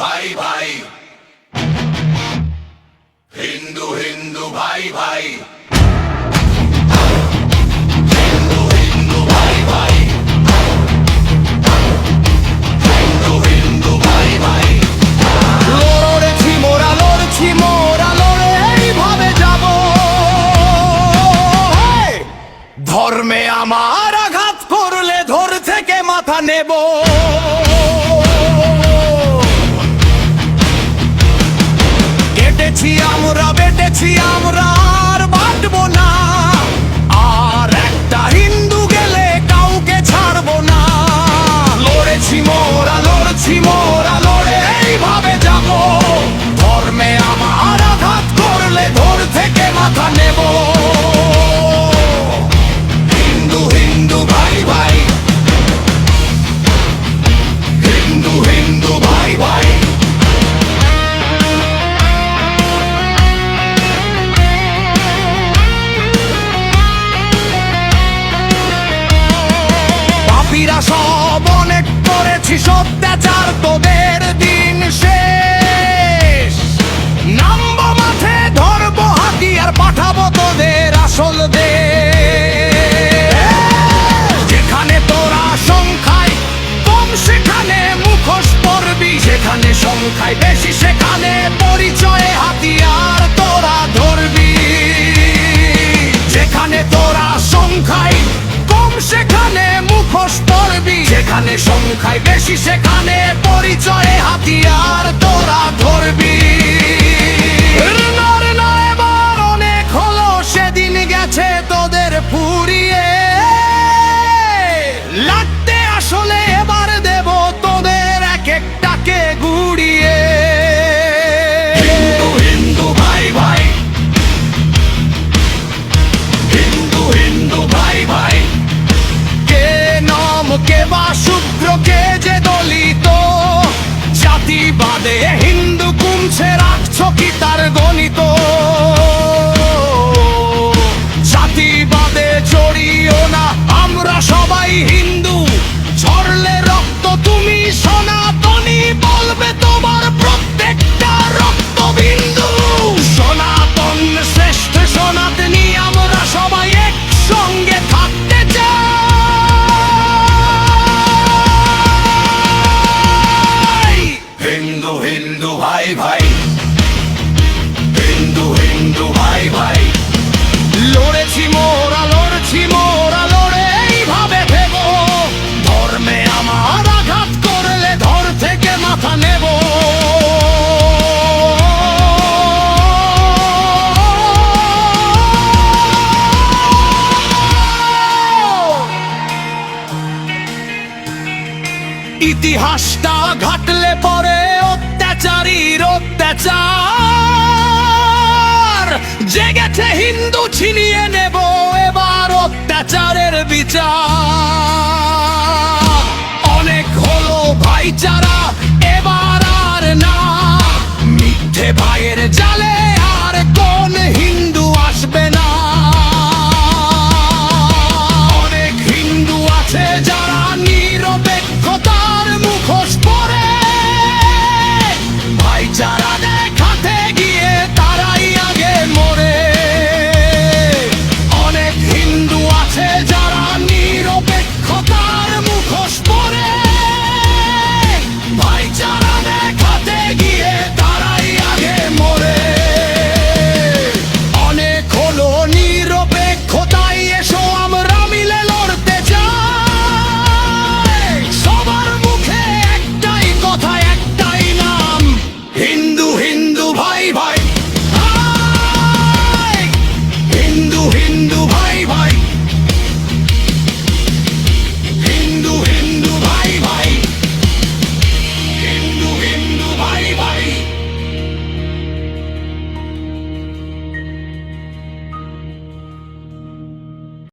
ভাই ভাই, হিন্দু হিন্দু ভাই ভাই, হিন্দু হিন্দু ভাই ভাই, হিন্দু হিন্দু ভাই ভাই। লড়ছি মোরা লড়ে এইভাবে যাব, ধর্মে আমার আঘাত করলে ধর থেকে মাথা নেব। বেটেছি আমরা আর বাঁটবো না, আর একটা হিন্দু গেলে কাউকে ছাড়বো না। লড়ছি মোরা লড়ে এইভাবে যাব, ধর্মে আমার আঘাত করলে ধর থেকে মাথা নেব। হিন্দু হিন্দু ভাই ভাই, হিন্দু হিন্দু ভাই ভাই। পাপীরা সব অনেক করেছি অত্যাচার, তোদের দিন শেষ। নামবো মাঠে ধরবো হাতিয়ার, পাঠাবো তোদের আসল দেশ। যেখানে তোরা সংখ্যায় কম সেখানে মুখোশ পরবি, যেখানে সংখ্যায় বেশি সেখানে পরিচয়ে হাতিয়ার তোরা ধরবি। যেখানে তোরা সংখ্যায় কম সেখানে মুখোশ পরবি, যেখানে সংখ্যায় বেশি সেখানে পরিচয়ে হাতিয়ার তোরা ধরবি। না এবার অনেক হলো, সেদিন গেছে তোদের ফুরিয়ে। লাগতে আসলে এবার দেব তোদের এক একটাকে গুড়িয়ে। হিন্দু হিন্দু ভাই ভাই, হিন্দু হিন্দু ভাই ভাই। কে নাম কে বা শুভ্র কে যে দলিত, জাতিবাদে হিন্দু কমছে রাখছো কি তার গণিত। জাতিবাদে জড়িও না, আমরা সবাই হিন্দু। ঝরলে রক্ত তুমি সনাতনী, বলবে তোমার প্রত্যেকটা রক্তবিন্দু। সনাতন শ্রেষ্ঠ সনাতনী, আমরা সবাই একসঙ্গে থাকতে চাই। হিন্দু হিন্দু ভাই ভাই, হিন্দু হিন্দু ভাই ভাই। লড়ছি মোরা লড়ে এইভাবে ভেব, ধর্মে আমার আঘাত করলে ধর থেকে মাথা নেব। ইতিহাসটা ঘাটলে পরে অত্যাচারীর অত্যাচার, জেগেছে হিন্দু ছিনিয়ে নেব এবার অত্যাচারের বিচার। অনেক হলো ভাইচারা।